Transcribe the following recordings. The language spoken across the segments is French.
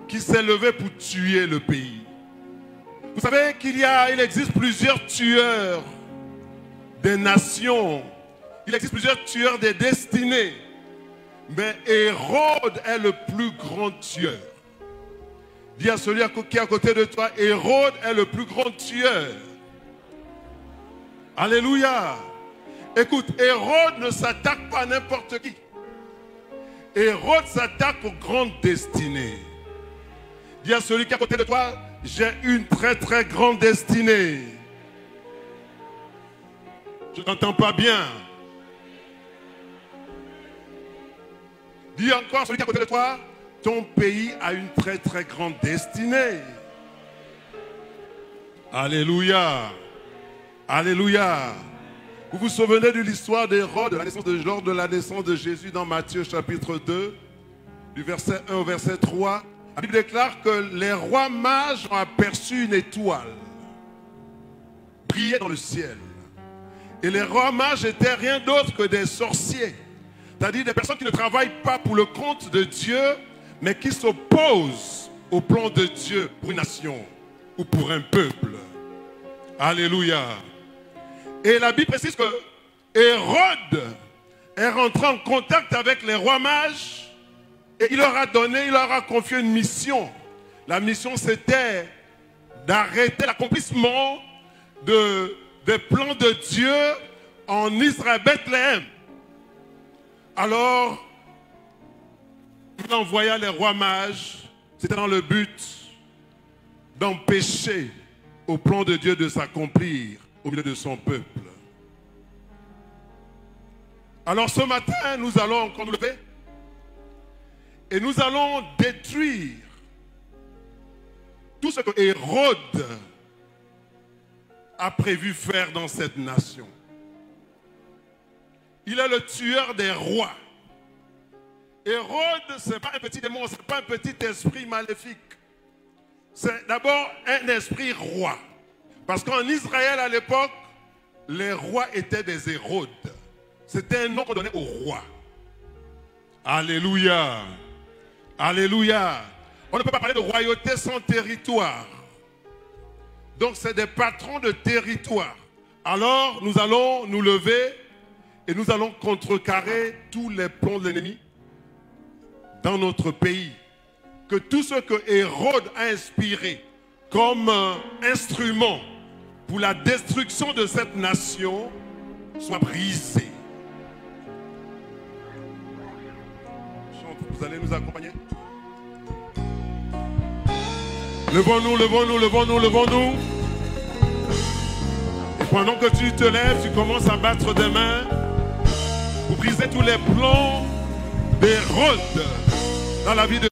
qui s'est levé pour tuer le pays. Vous savez il existe plusieurs tueurs des nations. Il existe plusieurs tueurs des destinées. Mais Hérode est le plus grand tueur. Dis à celui qui est à côté de toi, Hérode est le plus grand tueur. Alléluia. Écoute, Hérode ne s'attaque pas à n'importe qui. Hérode s'attaque aux grandes destinées. Dis à celui qui est à côté de toi, j'ai une très très grande destinée. Je n'entends pas bien. Dis encore à celui qui est à côté de toi, ton pays a une très très grande destinée. Alléluia. Alléluia. Vous vous souvenez de l'histoire d'Hérode, lors de la naissance de Jésus dans Matthieu chapitre 2, du verset 1 au verset 3. La Bible déclare que les rois mages ont aperçu une étoile briller dans le ciel. Et les rois mages n'étaient rien d'autre que des sorciers. C'est-à-dire des personnes qui ne travaillent pas pour le compte de Dieu, mais qui s'opposent au plan de Dieu pour une nation ou pour un peuple. Alléluia. Et la Bible précise que Hérode est rentré en contact avec les rois mages et il leur a confié une mission. La mission, c'était d'arrêter l'accomplissement des plans de Dieu en Israël, Bethléem. Alors, il envoya les rois mages, c'était dans le but d'empêcher au plan de Dieu de s'accomplir au milieu de son peuple. Alors ce matin, nous allons encore nous lever et nous allons détruire tout ce que Hérode a prévu faire dans cette nation. Il est le tueur des rois. Hérode, ce n'est pas un petit démon, ce n'est pas un petit esprit maléfique. C'est d'abord un esprit roi. Parce qu'en Israël, à l'époque, les rois étaient des Hérodes. C'était un nom qu'on donnait aux rois. Alléluia. Alléluia. On ne peut pas parler de royauté sans territoire. Donc, c'est des patrons de territoire. Alors, nous allons nous lever et nous allons contrecarrer tous les plans de l'ennemi dans notre pays. Que tout ce que Hérode a inspiré comme instrument pour la destruction de cette nation soit brisé. Vous allez nous accompagner? Levons-nous, levons-nous, levons-nous, levons-nous. Et pendant que tu te lèves, tu commences à battre des mains pour briser tous les plans d'Hérode dans la vie de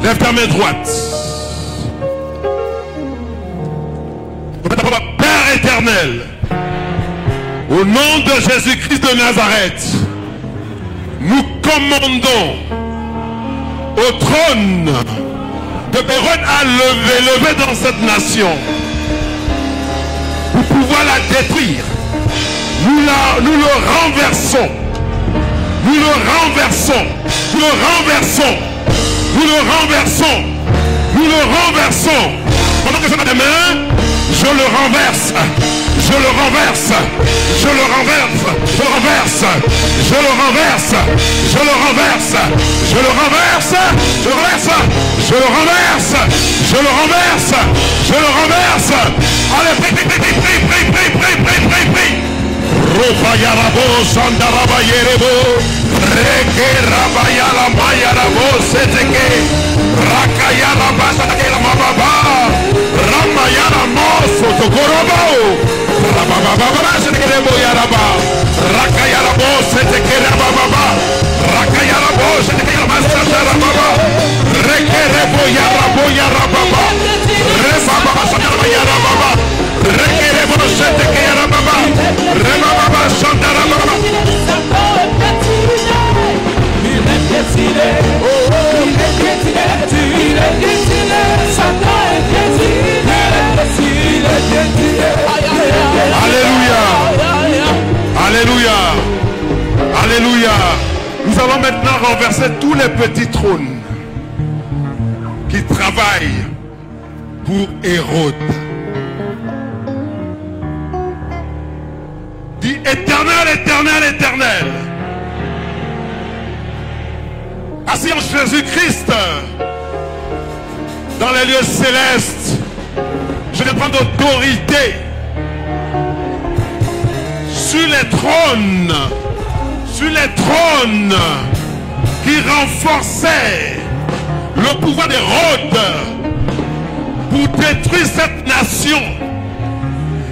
Lève ta main droite. Père éternel, au nom de Jésus-Christ de Nazareth, nous commandons au trône de Hérode à lever dans cette nation pour pouvoir la détruire. Nous le renversons. Nous le renversons. Nous le renversons. Nous le renversons. Nous le renversons. Pendant que je mets des mains, je le renverse. Je le renverse. Je le renverse. Je le renverse. Je le renverse. Je le renverse. Je le renverse. Je le renverse. Je le renverse. Je le renverse. Je le renverse. Allez, prie, prie, prie, prie, prie, prie, prie, prie, prie, prie. Ropa yarabo sandaraba yerebo reke rabayala mayarabo seteke rakayala basakela mababa ramayala moso tokorobo rababa setekebo yaraba rakayala bo seteke rababa rakayala bo seteke masandara baba reke rebo yarabo yarababa rebaba sandaraba yarababa reke rebo seteke yarababa rebaba sandaraba baba. Alléluia. Alléluia. Alléluia. Nous allons maintenant renverser tous les petits trônes qui travaillent pour Hérode. Dis éternel, éternel, éternel. Assis en Jésus-Christ dans les lieux célestes, je vais prendre autorité sur les trônes qui renforçaient le pouvoir d'Hérode pour détruire cette nation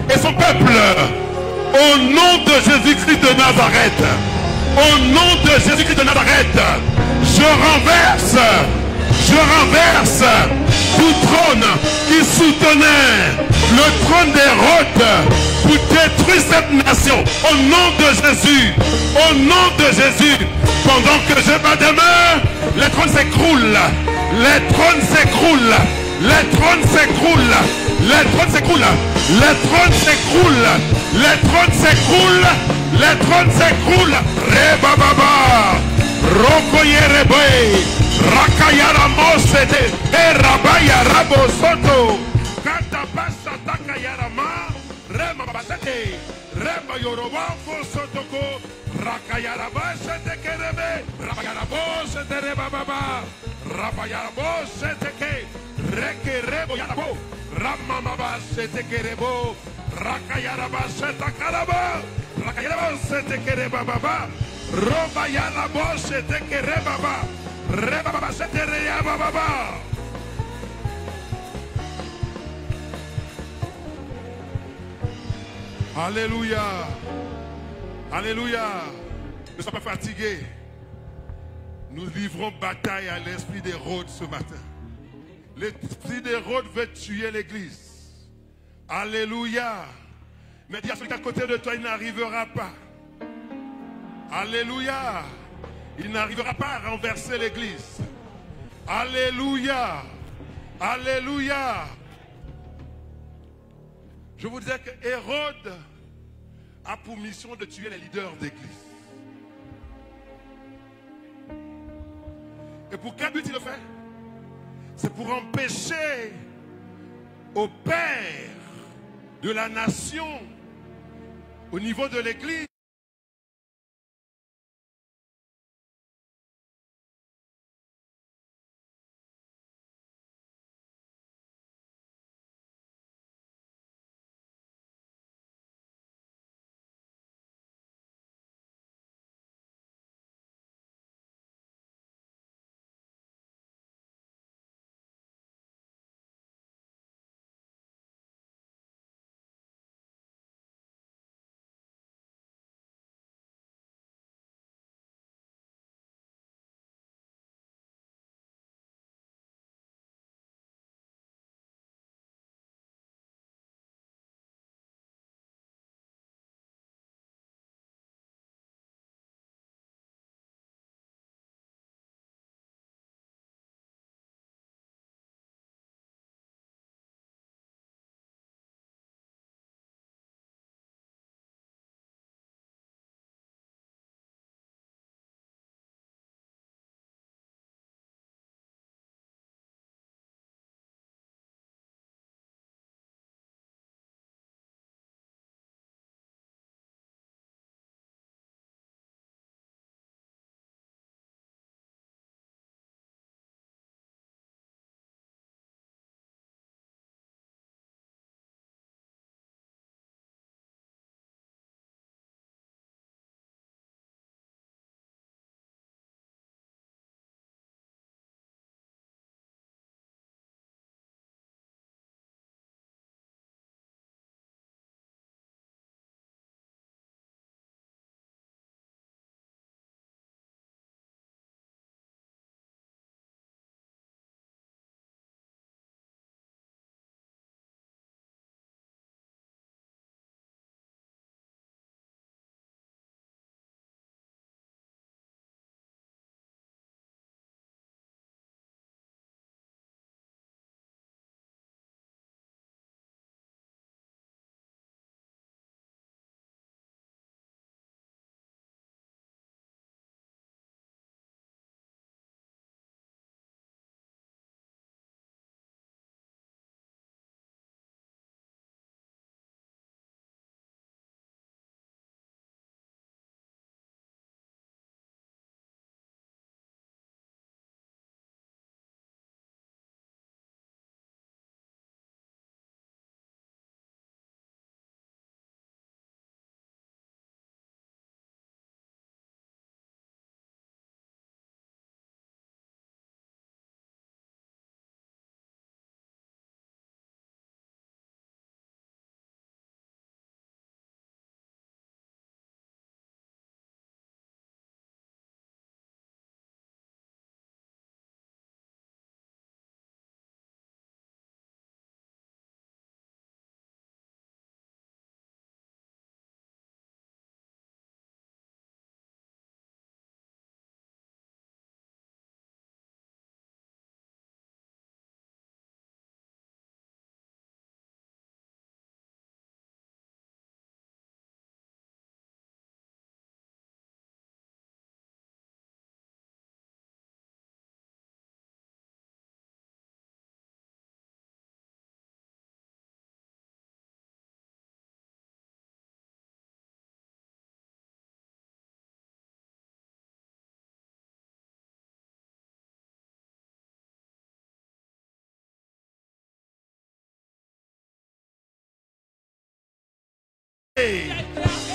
et son peuple. Au nom de Jésus-Christ de Nazareth, au nom de Jésus-Christ de Nazareth, je renverse tout trône qui soutenait le trône d'Hérode pour détruire cette nation. Au nom de Jésus, au nom de Jésus, pendant que je bats des mains, les trônes s'écroulent, les trônes s'écroulent, les trônes s'écroulent, les trônes s'écroulent, les trônes s'écroulent, les trônes s'écroulent, les trônes s'écroulent. Rebababa, Rokoyerebe, Rakayara Mosede, Erabaya Rabosoto, Katabasa Takayarama, Remabasete, Reba Yoroba Fosotoko, Rakayarabasa Tekerebe, Rabayarabose de Rebababa, Rabayarabose Teke, Rekerebo Yarabo, Ramamabase Tekerebo, Rakayarabase Takaraba, Rakayarabase Tekerebaba, Robayarabose Tekerebaba, Rebabase Terebaba. Alléluia. Alléluia. Ne sois pas fatigué. Nous livrons bataille à l'esprit d'Hérode ce matin. L'esprit d'Hérode veut tuer l'église. Alléluia. Mais dis à celui qui est à côté de toi, il n'arrivera pas. Alléluia. Il n'arrivera pas à renverser l'église. Alléluia. Alléluia. Je vous disais que Hérode a pour mission de tuer les leaders d'église. Et pour quel but il le fait? C'est pour empêcher au père de la nation, au niveau de l'église,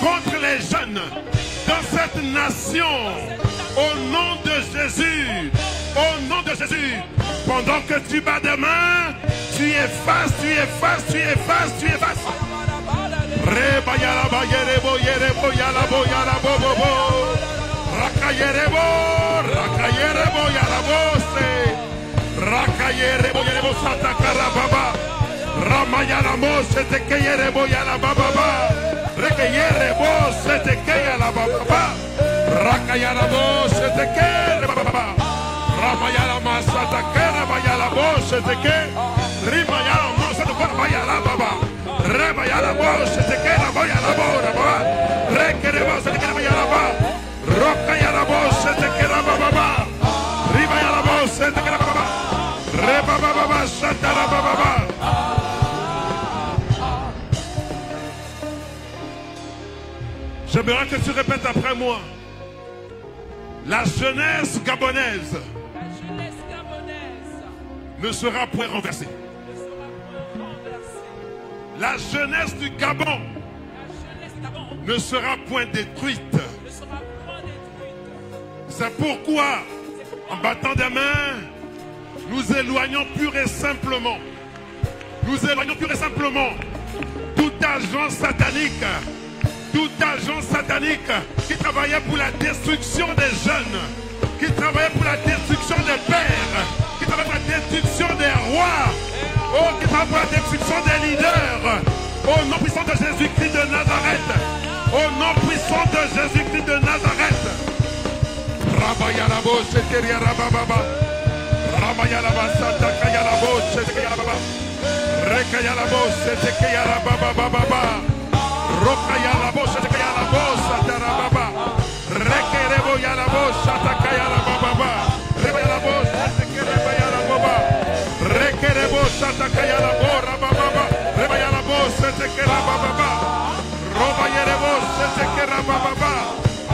contre les jeunes dans cette nation, au nom de Jésus, au nom de Jésus, pendant que tu bats des mains, tu effaces, tu effaces, tu effaces, tu effaces. Reba yala ba yerebo yerebo yala bo yala bo bo bo. Raka yerebo yala bo se. Raka yerebo sata karababa. Rama yala mo se te ke yerebo yala baba ba. Reke yerebo se te ke yala baba ba. Raka yala mo se te ke baba ba. Rama yala ma sata karaba yala bo se te ke. Rima yala mo se te karaba yala baba. Reba yala bo se te ke la bo yala bo baba. Reke rebo se te ke la yala ba. Roka yala bo se te ke la baba ba. Riba yala bo se te ke la baba. Reba J'aimerais que tu répètes après moi. La jeunesse gabonaise ne sera point renversée. La jeunesse du Gabon ne sera point détruite. C'est pourquoi, en battant des mains, nous éloignons pur et simplement tout agent satanique qui travaillait pour la destruction des jeunes, qui travaillait pour la destruction des pères, qui travaillait pour la destruction des rois, qui travaillait pour la destruction des leaders. Au nom puissant de Jésus-Christ de Nazareth, au nom puissant de Jésus-Christ de Nazareth. Rabayalabo, Sheteria Rabababa, Rabayalaba, Satakayalabo, Shetekayalaba, Rekayalabo, Shetekayalababa, Rokayalabo, Shetekayalabo, Satarababa, Rekerebo Yalabo, Shatakayalababa, Rebayalabo, Shetekayalababa, Rekerebo, Shatakayalabo, Rabababa, Rebayalabo, Shetekayalababa, Robayalabo, Shetekayalababa,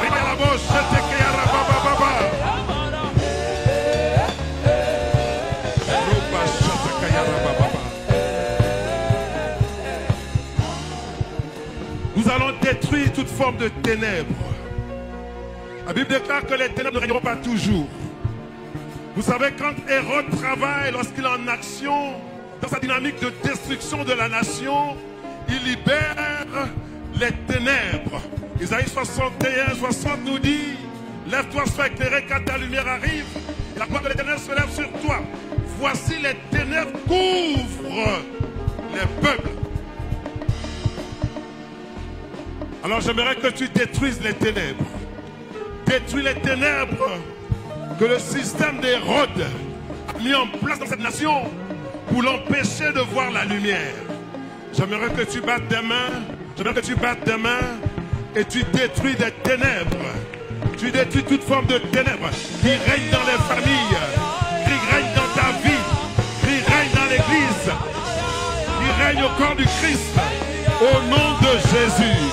Rebayalabo, Shetekayalababa. Nous allons détruire toute forme de ténèbres. La Bible déclare que les ténèbres ne régneront pas toujours. Vous savez, quand Hérode travaille, lorsqu'il est en action, dans sa dynamique de destruction de la nation, il libère les ténèbres. Isaïe 61, 60 nous dit: lève-toi, sois éclairé, car ta lumière arrive, et la gloire de l'Éternel se lève sur toi. Voici les ténèbres couvrent les peuples. Alors j'aimerais que tu détruises les ténèbres. Détruis les ténèbres que le système d'Hérode a mis en place dans cette nation pour l'empêcher de voir la lumière. J'aimerais que tu battes des mains. J'aimerais que tu battes des mains et tu détruis des ténèbres. Tu détruis toute forme de ténèbres qui règne dans les familles, qui règne dans ta vie, qui règne dans l'église, qui règne au corps du Christ. Au nom de Jésus.